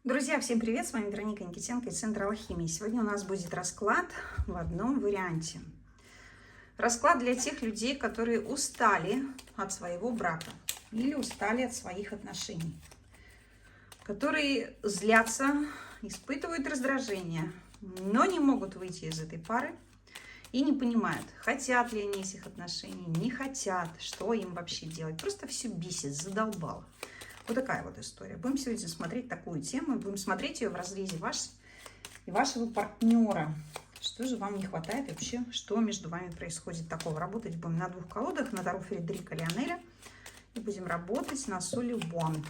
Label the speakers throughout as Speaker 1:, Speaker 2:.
Speaker 1: Друзья, всем привет! С вами Вероника Никитенко из Центра Алхимии. Сегодня у нас будет расклад в одном варианте. Расклад для тех людей, которые устали от своего брака или устали от своих отношений, которые злятся, испытывают раздражение, но не могут выйти из этой пары и не понимают, хотят ли они этих отношений, не хотят, что им вообще делать. Просто все бесит, задолбало. Вот такая вот история. Будем сегодня смотреть такую тему. Будем смотреть ее в разрезе вашего партнера. Что же вам не хватает и вообще, что между вами происходит такого. Работать будем на двух колодах. На Таро Фредерика Лионеля. И будем работать на Соли-Ван.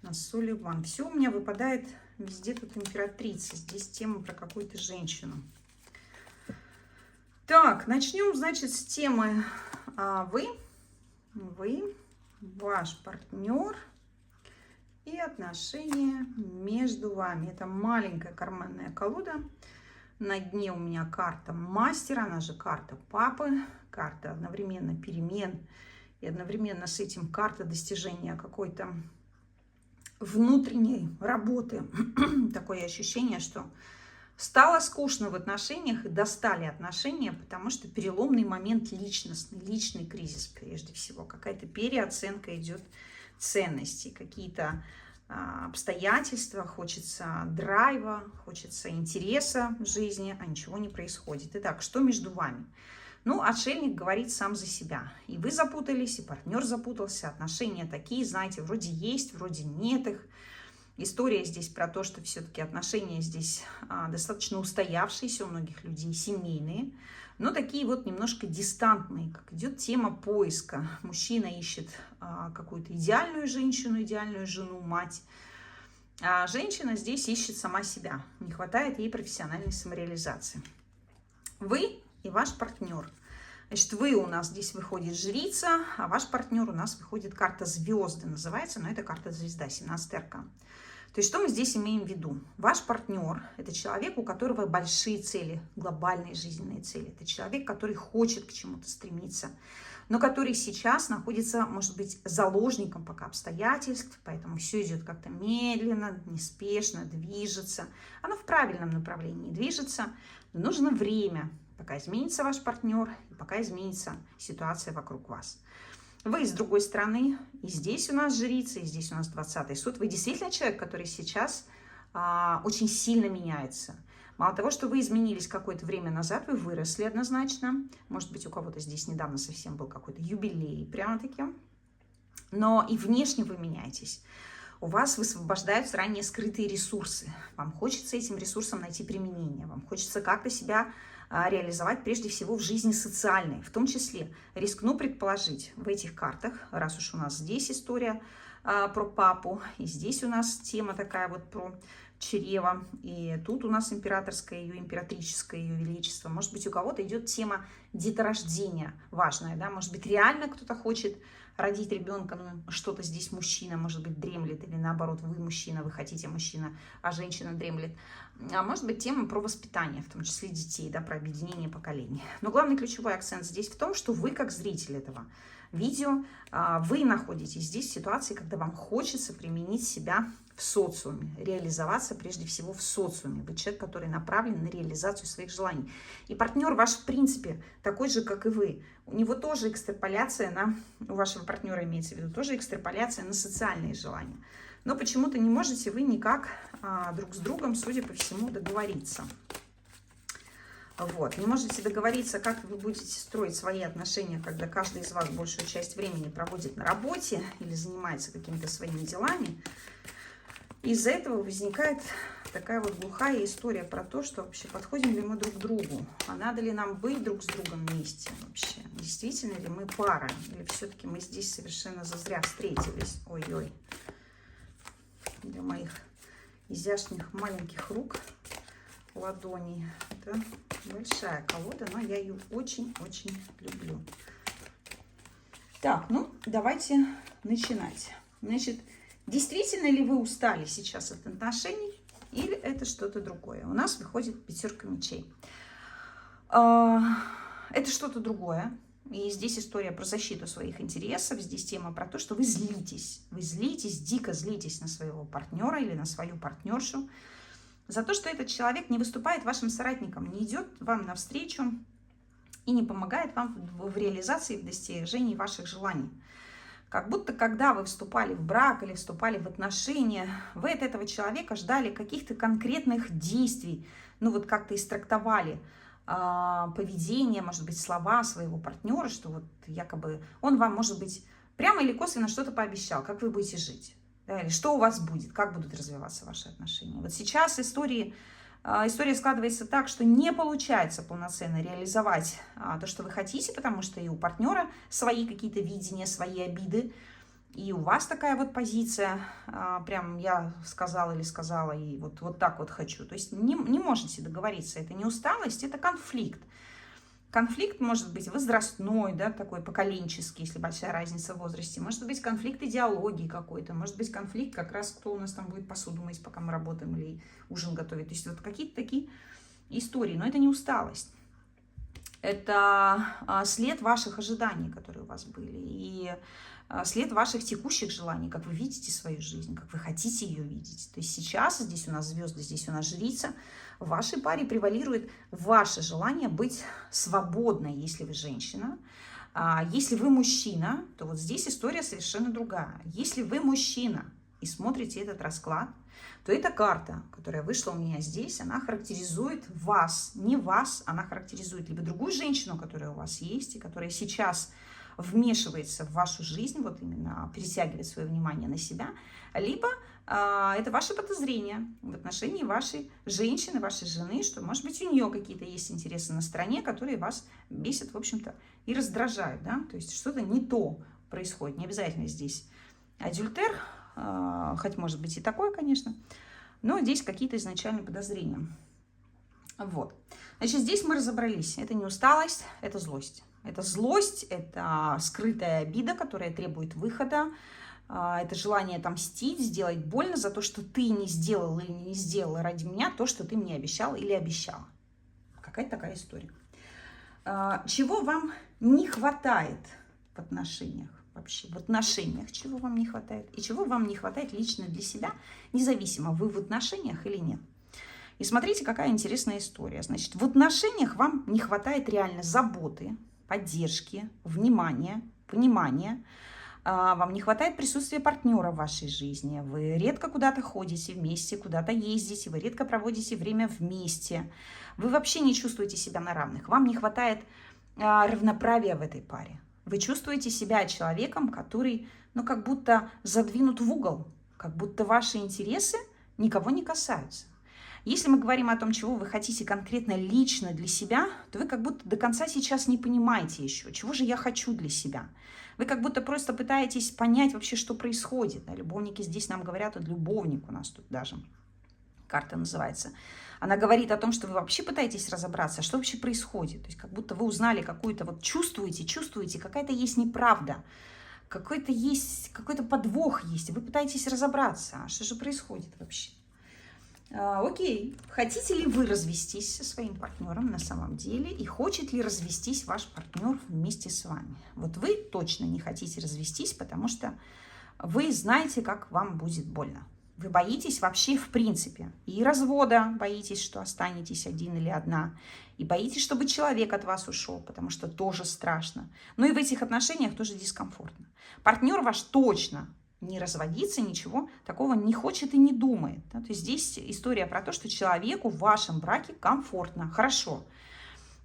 Speaker 1: На Соли-Ван. Все у меня выпадает везде тут императрица. Здесь тема про какую-то женщину. Так, начнем, значит, с темы вы, ваш партнер и отношения между вами. Это маленькая карманная колода. На дне у меня карта мастера, она же карта папы, карта одновременно перемен и одновременно с этим карта достижения какой-то внутренней работы. Такое ощущение, что стало скучно в отношениях и достали отношения, потому что переломный момент личностный, личный кризис прежде всего. Какая-то переоценка идет ценностей, какие-то обстоятельства, хочется драйва, хочется интереса в жизни, а ничего не происходит. Итак, что между вами? Ну, отшельник говорит сам за себя. И вы запутались, и партнер запутался, отношения такие, знаете, вроде есть, вроде нет их. История здесь про то, что все-таки отношения здесь достаточно устоявшиеся у многих людей, семейные, но такие вот немножко дистантные, как идет тема поиска. Мужчина ищет какую-то идеальную женщину, идеальную жену, мать, а женщина здесь ищет сама себя. Не хватает ей профессиональной самореализации. Вы и ваш партнер. Значит, вы у нас здесь выходит жрица, а ваш партнер у нас выходит карта звезды, называется, но это карта звезда, 17-й аркан. То есть, что мы здесь имеем в виду? Ваш партнер – это человек, у которого большие цели, глобальные жизненные цели. Это человек, который хочет к чему-то стремиться, но который сейчас находится, может быть, заложником пока обстоятельств, поэтому все идет как-то медленно, неспешно, движется. Оно в правильном направлении движется, но нужно время, пока изменится ваш партнер и пока изменится ситуация вокруг вас. Вы с другой стороны, и здесь у нас жрица, и здесь у нас 20-й суд. Вы действительно человек, который сейчас очень сильно меняется. Мало того, что вы изменились какое-то время назад, вы выросли однозначно. Может быть, у кого-то здесь недавно совсем был какой-то юбилей, прямо-таки. Но и внешне вы меняетесь. У вас высвобождаются ранее скрытые ресурсы. Вам хочется этим ресурсам найти применение. Вам хочется как-то себя реализовать прежде всего в жизни социальной. В том числе, рискну предположить, в этих картах, раз уж у нас здесь история про папу, и здесь у нас тема такая вот про чрево, и тут у нас императорское, ее императрическое, ее величество. Может быть, у кого-то идет тема деторождения важная, да, может быть, реально кто-то хочет родить ребенка, но что-то здесь мужчина, может быть, дремлет, или наоборот, вы мужчина, вы хотите мужчина, а женщина дремлет. А может быть, тема про воспитание, в том числе детей, да, про объединение поколений. Но главный ключевой акцент здесь в том, что вы, как зритель этого видео, вы находитесь здесь в ситуации, когда вам хочется применить себя в социуме, реализоваться прежде всего в социуме. Вы человек, который направлен на реализацию своих желаний. И партнер ваш, в принципе, такой же, как и вы. У него тоже экстраполяция у вашего партнера имеется в виду, тоже экстраполяция на социальные желания. Но почему-то не можете вы никак друг с другом, судя по всему, договориться. Вот. Не можете договориться, как вы будете строить свои отношения, когда каждый из вас большую часть времени проводит на работе или занимается какими-то своими делами. Из-за этого возникает такая вот глухая история про то, что вообще подходим ли мы друг к другу, а надо ли нам быть друг с другом вместе вообще, действительно ли мы пара, или все-таки мы здесь совершенно зазря встретились. Ой-ой, для моих изящных маленьких рук, ладоней. Это большая колода, но я ее очень-очень люблю. Так, ну, давайте начинать. Значит, действительно ли вы устали сейчас от отношений, или это что-то другое? У нас выходит пятерка мечей. Это что-то другое. И здесь история про защиту своих интересов. Здесь тема про то, что вы злитесь. Вы злитесь, дико злитесь на своего партнера или на свою партнершу за то, что этот человек не выступает вашим соратником, не идет вам навстречу и не помогает вам в реализации, в достижении ваших желаний. Как будто, когда вы вступали в брак или вступали в отношения, вы от этого человека ждали каких-то конкретных действий. Ну вот как-то истрактовали поведение, может быть, слова своего партнера, что вот якобы он вам, может быть, прямо или косвенно что-то пообещал, как вы будете жить, да, или что у вас будет, как будут развиваться ваши отношения. Вот сейчас история складывается так, что не получается полноценно реализовать то, что вы хотите, потому что и у партнера свои какие-то видения, свои обиды, и у вас такая вот позиция, прям я сказала или сказала, и вот так вот хочу. То есть не можете договориться, это не усталость, это конфликт. Конфликт может быть возрастной, да, такой поколенческий, если большая разница в возрасте. Может быть конфликт идеологии какой-то, может быть конфликт как раз, кто у нас там будет посуду мыть, пока мы работаем, или ужин готовить. То есть вот какие-то такие истории, но это не усталость. Это след ваших ожиданий, которые у вас были, и след ваших текущих желаний, как вы видите свою жизнь, как вы хотите ее видеть. То есть сейчас здесь у нас звезды, здесь у нас жрица. В вашей паре превалирует ваше желание быть свободной, если вы женщина. Если вы мужчина, то вот здесь история совершенно другая. Если вы мужчина и смотрите этот расклад, то эта карта, которая вышла у меня здесь, она характеризует вас, не вас, она характеризует либо другую женщину, которая у вас есть, и которая сейчас вмешивается в вашу жизнь, вот именно притягивает свое внимание на себя, либо это ваше подозрение в отношении вашей женщины, вашей жены, что, может быть, у нее какие-то есть интересы на стороне, которые вас бесят, в общем-то, и раздражают, да, то есть что-то не то происходит, не обязательно здесь адюльтер, хоть может быть и такое, конечно, но здесь какие-то изначальные подозрения. Вот. Значит, здесь мы разобрались. Это не усталость, это злость. Это злость, это скрытая обида, которая требует выхода. Это желание отомстить, сделать больно за то, что ты не сделал или не сделала ради меня то, что ты мне обещал или обещала. Какая-то такая история. Чего вам не хватает в отношениях? Вообще, в отношениях чего вам не хватает? И чего вам не хватает лично для себя, независимо, вы в отношениях или нет? И смотрите, какая интересная история. Значит, в отношениях вам не хватает реально заботы, поддержки, внимания, понимания. Вам не хватает присутствия партнера в вашей жизни. Вы редко куда-то ходите вместе, куда-то ездите, вы редко проводите время вместе. Вы вообще не чувствуете себя на равных. Вам не хватает равноправия в этой паре. Вы чувствуете себя человеком, который, ну, как будто задвинут в угол, как будто ваши интересы никого не касаются. Если мы говорим о том, чего вы хотите конкретно лично для себя, то вы как будто до конца сейчас не понимаете еще, чего же я хочу для себя. Вы как будто просто пытаетесь понять вообще, что происходит. Любовники здесь нам говорят, вот любовник у нас тут даже, карта называется. Она говорит о том, что вы вообще пытаетесь разобраться, что вообще происходит. То есть как будто вы узнали какую-то, вот чувствуете, какая-то есть неправда, какой-то подвох есть. Вы пытаетесь разобраться, что же происходит вообще. Окей, хотите ли вы развестись со своим партнером на самом деле? И хочет ли развестись ваш партнер вместе с вами? Вот вы точно не хотите развестись, потому что вы знаете, как вам будет больно. Вы боитесь вообще в принципе и развода, боитесь, что останетесь один или одна, и боитесь, чтобы человек от вас ушел, потому что тоже страшно. Но и в этих отношениях тоже дискомфортно. Партнер ваш точно не разводиться, ничего такого не хочет и не думает. Да? То есть здесь история про то, что человеку в вашем браке комфортно, хорошо.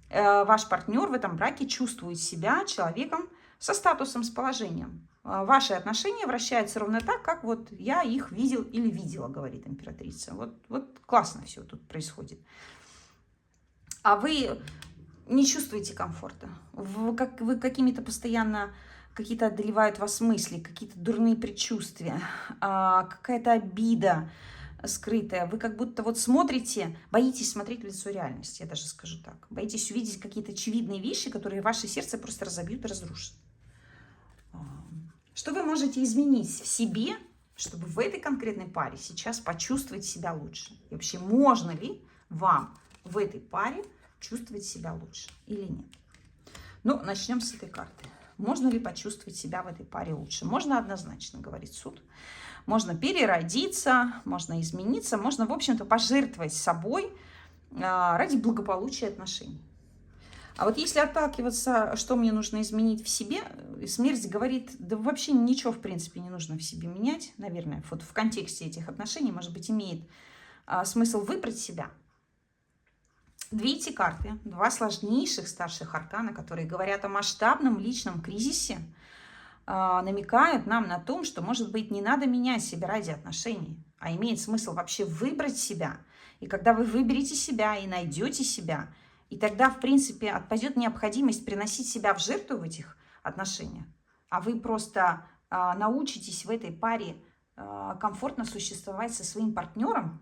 Speaker 1: Ваш партнер в этом браке чувствует себя человеком со статусом, с положением. Ваши отношения вращаются ровно так, как вот я их видел или видела, говорит императрица. Вот классно все тут происходит. А вы не чувствуете комфорта. Вы какими-то постоянно, какие-то одолевают вас мысли, какие-то дурные предчувствия, какая-то обида скрытая. Вы как будто вот смотрите, боитесь смотреть в лицо реальности, я даже скажу так. Боитесь увидеть какие-то очевидные вещи, которые ваше сердце просто разобьют и разрушат. Что вы можете изменить в себе, чтобы в этой конкретной паре сейчас почувствовать себя лучше? И вообще, можно ли вам в этой паре чувствовать себя лучше или нет? Ну, начнем с этой карты. Можно ли почувствовать себя в этой паре лучше? Можно однозначно, говорит суд. Можно переродиться, можно измениться, можно, в общем-то, пожертвовать собой ради благополучия отношений. А вот если отталкиваться, что мне нужно изменить в себе, смерть говорит, да вообще ничего, в принципе, не нужно в себе менять, наверное, вот в контексте этих отношений, может быть, имеет смысл выбрать себя. Видите карты, два сложнейших старших аркана, которые говорят о масштабном личном кризисе, намекают нам на том, что, может быть, не надо менять себя ради отношений, а имеет смысл вообще выбрать себя. И когда вы выберете себя и найдете себя, и тогда, в принципе, отпадет необходимость приносить себя в жертву в этих отношениях, а вы просто научитесь в этой паре комфортно существовать со своим партнером,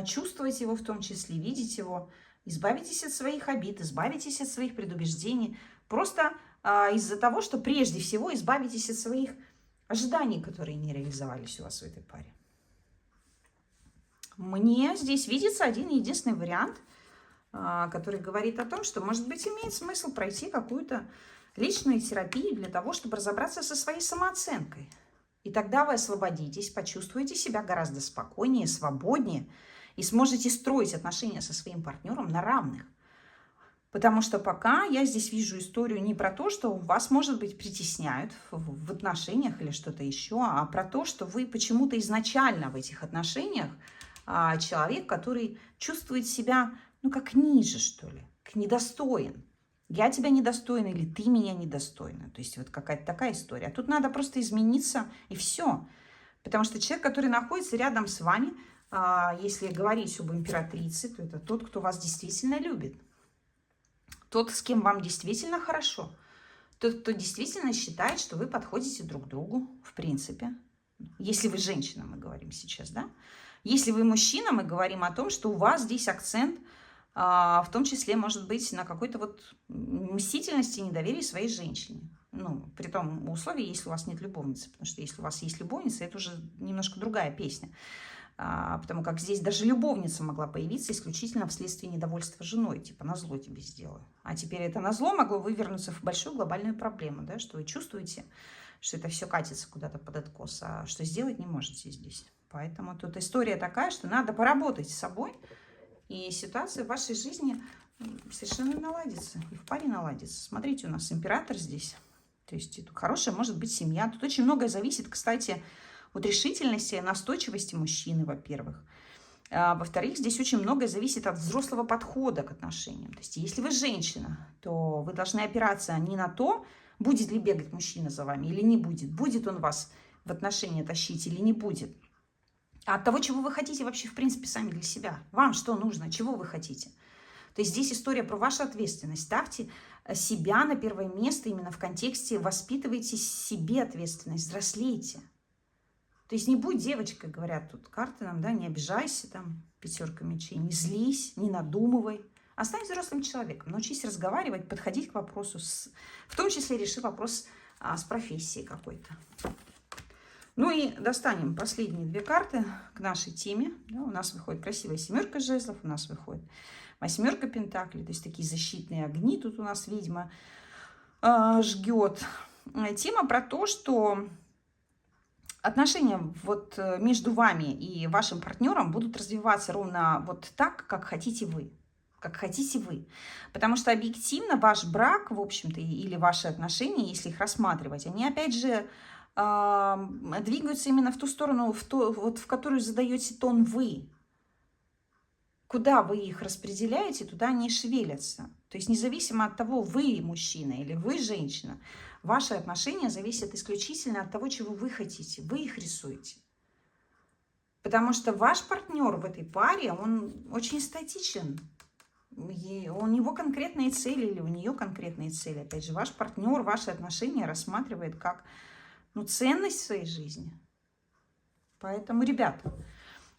Speaker 1: чувствовать его в том числе, видеть его, избавитесь от своих обид, избавитесь от своих предубеждений, просто из-за того, что прежде всего избавитесь от своих ожиданий, которые не реализовались у вас в этой паре. Мне здесь видится один единственный вариант, который говорит о том, что, может быть, имеет смысл пройти какую-то личную терапию для того, чтобы разобраться со своей самооценкой. И тогда вы освободитесь, почувствуете себя гораздо спокойнее, свободнее и сможете строить отношения со своим партнером на равных. Потому что пока я здесь вижу историю не про то, что вас, может быть, притесняют в отношениях или что-то еще, а про то, что вы почему-то изначально в этих отношениях человек, который чувствует себя, ну, как ниже, что ли, как недостоин. Я тебя недостоин или ты меня недостойна. То есть вот какая-то такая история. А тут надо просто измениться и все. Потому что человек, который находится рядом с вами, если говорить об императрице, то это тот, кто вас действительно любит. Тот, с кем вам действительно хорошо. Тот, кто действительно считает, что вы подходите друг другу, в принципе. Если вы женщина, мы говорим сейчас, да? Если вы мужчина, мы говорим о том, что у вас здесь акцент, в том числе, может быть, на какой-то вот мстительности и недоверии своей женщине. Ну, при том условии, если у вас нет любовницы. Потому что если у вас есть любовница, это уже немножко другая песня. Потому как здесь даже любовница могла появиться исключительно вследствие недовольства женой. Типа, назло тебе сделаю. А теперь это назло могло вывернуться в большую глобальную проблему, да, что вы чувствуете, что это все катится куда-то под откос, а что сделать не можете здесь. Поэтому тут история такая, что надо поработать с собой, и ситуация в вашей жизни совершенно наладится, и в паре наладится. Смотрите, у нас император здесь. То есть тут хорошая может быть семья. Тут очень многое зависит, кстати, от решительности и настойчивости мужчины, во-первых. Во-вторых, здесь очень многое зависит от взрослого подхода к отношениям. То есть если вы женщина, то вы должны опираться не на то, будет ли бегать мужчина за вами или не будет. Будет он вас в отношения тащить или не будет. А от того, чего вы хотите вообще, в принципе, сами для себя. Вам что нужно, чего вы хотите. То есть здесь история про вашу ответственность. Ставьте себя на первое место именно в контексте воспитывайте себе ответственность, взрослейте. То есть не будь девочкой, говорят тут карты нам, да, не обижайся, там, 5 мечей, не злись, не надумывай. А стань взрослым человеком, научись разговаривать, подходить к вопросу, в том числе реши вопрос с профессией какой-то. Ну и достанем последние 2 карты к нашей теме. Да, у нас выходит красивая 7 жезлов, у нас выходит 8 пентаклей, то есть такие защитные огни тут у нас ведьма жгет. Тема про то, что отношения вот между вами и вашим партнером будут развиваться ровно вот так, как хотите вы. Как хотите вы. Потому что объективно ваш брак, в общем-то, или ваши отношения, если их рассматривать, они опять же двигаются именно в ту сторону, в которую задаете тон вы. Куда вы их распределяете, туда они и шевелятся. То есть независимо от того, вы мужчина или вы женщина, ваши отношения зависят исключительно от того, чего вы хотите. Вы их рисуете. Потому что ваш партнер в этой паре, он очень статичен. У него конкретные цели или у нее конкретные цели. Опять же, ваш партнер, ваши отношения рассматривает как ценность в своей жизни. Поэтому, ребята,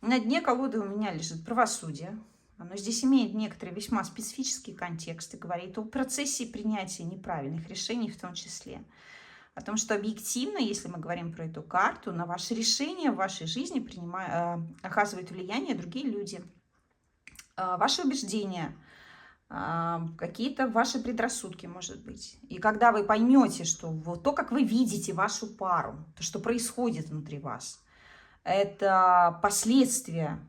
Speaker 1: на дне колоды у меня лежит правосудие. Оно здесь имеет некоторые весьма специфические контексты, говорит о процессе принятия неправильных решений в том числе. О том, что объективно, если мы говорим про эту карту, на ваши решения в вашей жизни оказывают влияние другие люди. Ваши убеждения, какие-то ваши предрассудки, может быть. И когда вы поймете, что вот то, как вы видите вашу пару, то, что происходит внутри вас, это последствия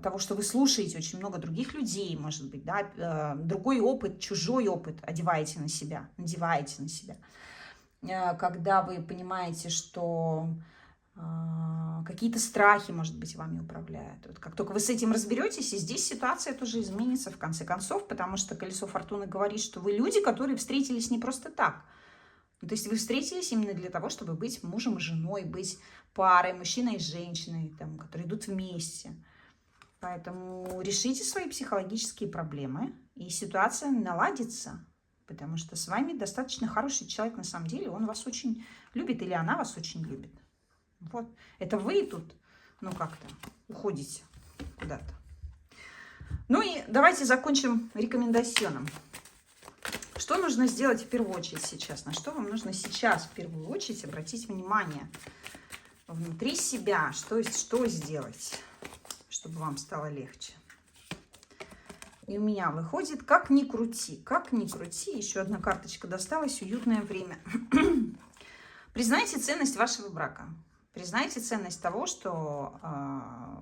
Speaker 1: того, что вы слушаете очень много других людей, может быть, да, другой опыт, чужой опыт одеваете на себя, надеваете на себя. Когда вы понимаете, что какие-то страхи, может быть, вами управляют. Вот как только вы с этим разберетесь, и здесь ситуация тоже изменится в конце концов, потому что колесо фортуны говорит, что вы люди, которые встретились не просто так. То есть вы встретились именно для того, чтобы быть мужем и женой, быть парой, мужчиной и женщиной, там, которые идут вместе. Поэтому решите свои психологические проблемы, и ситуация наладится. Потому что с вами достаточно хороший человек на самом деле, он вас очень любит или она вас очень любит. Вот. Это вы тут, ну как-то, уходите куда-то. Ну и давайте закончим рекомендационом. Что нужно сделать в первую очередь сейчас? На что вам нужно сейчас в первую очередь обратить внимание? Внутри себя, что сделать, чтобы вам стало легче? И у меня выходит, как ни крути, еще одна карточка досталась, уютное время. Признайте ценность вашего брака. Признайте ценность того, что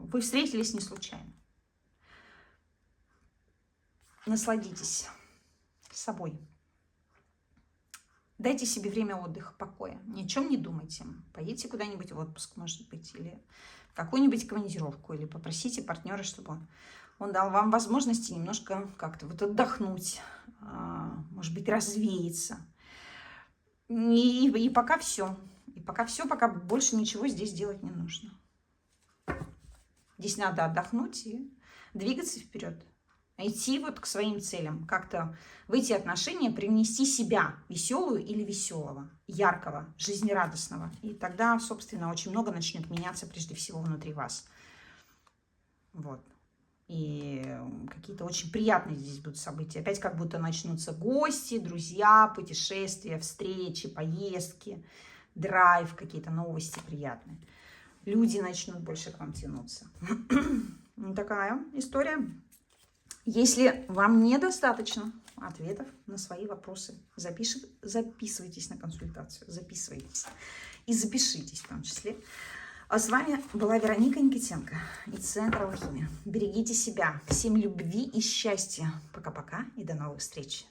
Speaker 1: вы встретились не случайно. Насладитесь собой. Дайте себе время отдыха, покоя. Ни о чем не думайте. Поедете куда-нибудь в отпуск, может быть, или в какую-нибудь командировку, или попросите партнера, чтобы он дал вам возможности немножко как-то вот отдохнуть, может быть, развеяться. И пока все. Пока больше ничего здесь делать не нужно. Здесь надо отдохнуть и двигаться вперед. Идти вот к своим целям. Как-то в эти отношения привнести себя веселую или веселого, яркого, жизнерадостного. И тогда, собственно, очень много начнет меняться прежде всего внутри вас. Вот. И какие-то очень приятные здесь будут события. Опять как будто начнутся гости, друзья, путешествия, встречи, поездки, драйв, какие-то новости приятные. Люди начнут больше к вам тянуться. Такая история. Если вам недостаточно ответов на свои вопросы, записывайтесь на консультацию, записывайтесь и запишитесь в том числе. А с вами была Вероника Никитенко из Центра Алхимия. Берегите себя. Всем любви и счастья. Пока-пока и до новых встреч.